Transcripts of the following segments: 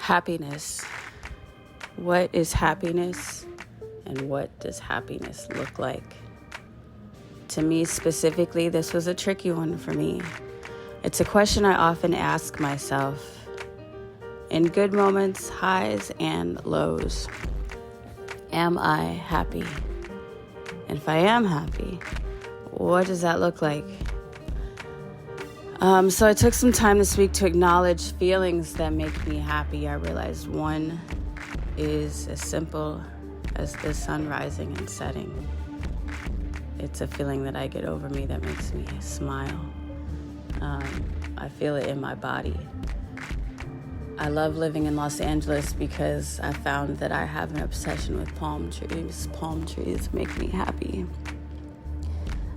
Happiness. What is happiness, and what does happiness look like? To me specifically, this was a tricky one for me. It's a question I often ask myself in good moments, highs and lows. Am I happy? And if I am happy, what does that look like? So I took some time this week to acknowledge feelings that make me happy. I realized one is as simple as the sun rising and setting. It's a feeling that I get over me that makes me smile. I feel it in my body. I love living in Los Angeles because I found that I have an obsession with palm trees. Palm trees make me happy.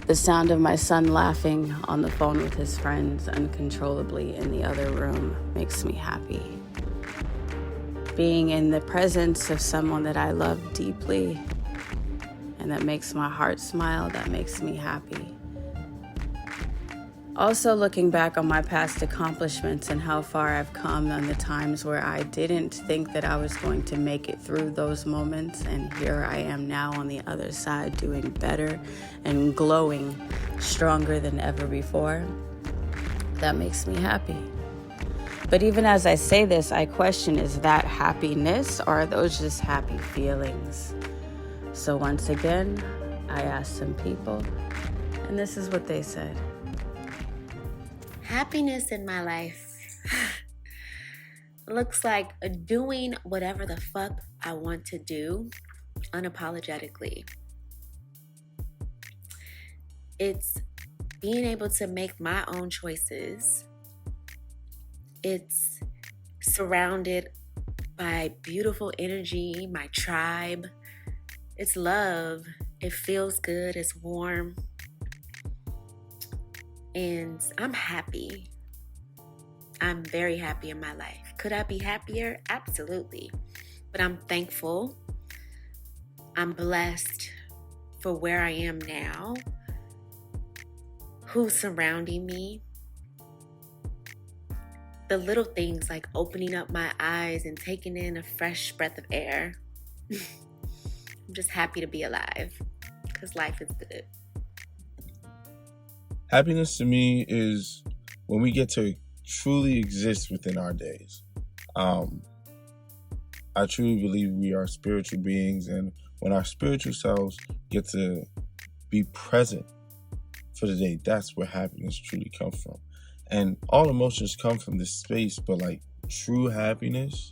The sound of my son laughing on the phone with his friends uncontrollably in the other room makes me happy. Being in the presence of someone that I love deeply and that makes my heart smile, that makes me happy. Also looking back on my past accomplishments and how far I've come on the times where I didn't think that I was going to make it through those moments, and here I am now on the other side doing better and glowing stronger than ever before. That makes me happy. But even as I say this, I question, is that happiness or are those just happy feelings? So once again, I asked some people, and this is what they said. Happiness in my life looks like doing whatever the fuck I want to do unapologetically. It's being able to make my own choices. It's surrounded by beautiful energy, my tribe. It's love. It feels good. It's warm. And I'm happy. I'm very happy in my life. Could I be happier? Absolutely. But I'm thankful. I'm blessed for where I am now, who's surrounding me. The little things like opening up my eyes and taking in a fresh breath of air. I'm just happy to be alive because life is good. Happiness to me is when we get to truly exist within our days. I truly believe we are spiritual beings, and when our spiritual selves get to be present for the day, that's where happiness truly comes from. And all emotions come from this space, but like true happiness,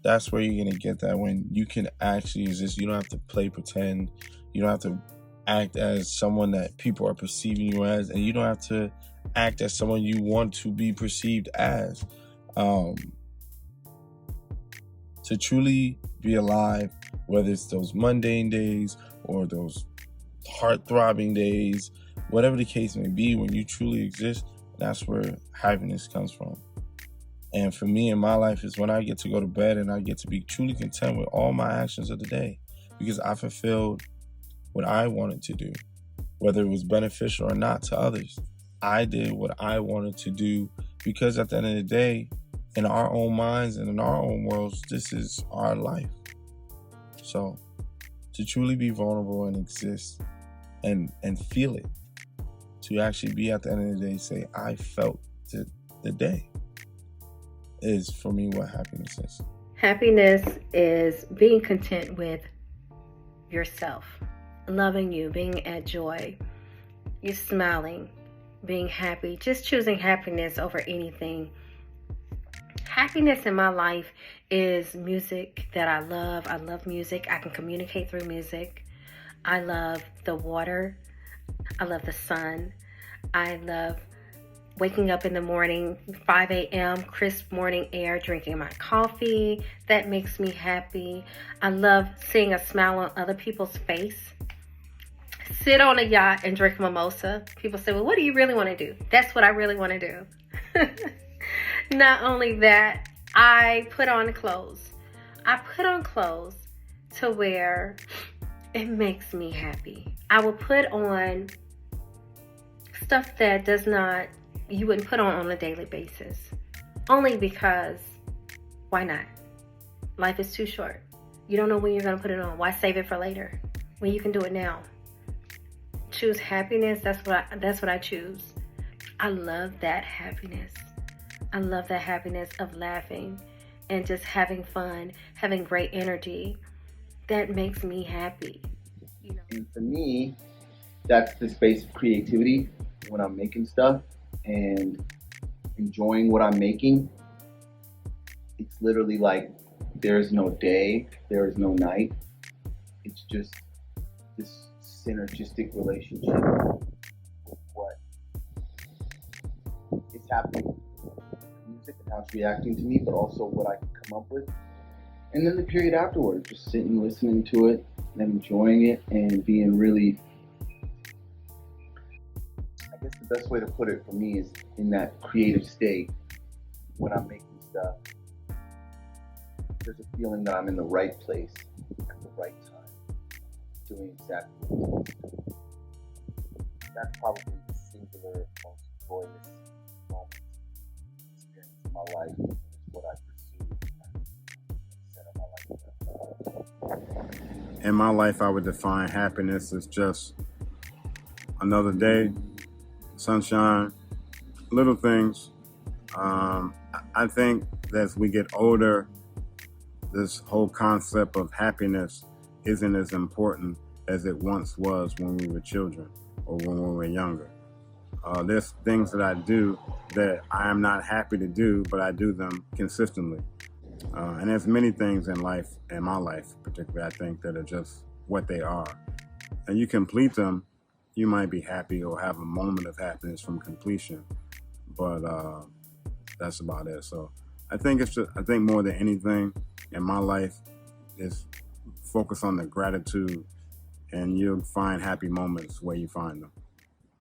that's where you're going to get that when you can actually exist. You don't have to play pretend. You don't have to act as someone that people are perceiving you as, and you don't have to act as someone you want to be perceived as. To truly be alive, whether it's those mundane days or those heart-throbbing days, whatever the case may be, when you truly exist, that's where happiness comes from. And for me in my life is when I get to go to bed and I get to be truly content with all my actions of the day, because I fulfilled what I wanted to do, whether it was beneficial or not to others. I did what I wanted to do because at the end of the day, in our own minds and in our own worlds, this is our life. So to truly be vulnerable and exist and feel it, to actually be at the end of the day, say, I felt the day, is for me what happiness is. Happiness is being content with yourself, loving you, being at joy, you're smiling, being happy, just choosing happiness over anything. Happiness in my life is music that I love. I love music. I can communicate through music. I love the water. I love the sun. I love waking up in the morning, 5 a.m., crisp morning air, drinking my coffee. That makes me happy. I love seeing a smile on other people's face. Sit on a yacht and drink mimosa. People say, well, what do you really want to do? That's what I really want to do. Not only that, I put on clothes. I put on clothes to where it makes me happy. I will put on stuff that you wouldn't put on a daily basis. Only because Why not? Life is too short. You don't know when you're going to put it on. Why save it for later when you can do it now? Choose happiness. That's what I choose. I love that happiness. I love that happiness of laughing and just having fun, having great energy. That makes me happy. And for me, that's the space of creativity when I'm making stuff and enjoying what I'm making. It's literally like there is no day, there is no night. It's just this synergistic relationship with what is happening with the music and how it's reacting to me, but also what I can come up with. And then the period afterwards, just sitting, listening to it, and enjoying it, and being really, I guess the best way to put it for me is in that creative state when I'm making stuff. There's a feeling that I'm in the right place at the right time, doing exactly what I'm supposed to do. That's probably the singular, most joyous moment, experience in my life, is what I pursue. In my life, I would define happiness as just another day, sunshine, little things. I think that as we get older, this whole concept of happiness isn't as important as it once was when we were children or when we were younger. There's things that I do that I am not happy to do, but I do them consistently. And there's many things in life, in my life particularly, I think that are just what they are. And you complete them, you might be happy or have a moment of happiness from completion, but that's about it. So I think more than anything in my life is focus on the gratitude, and you'll find happy moments where you find them.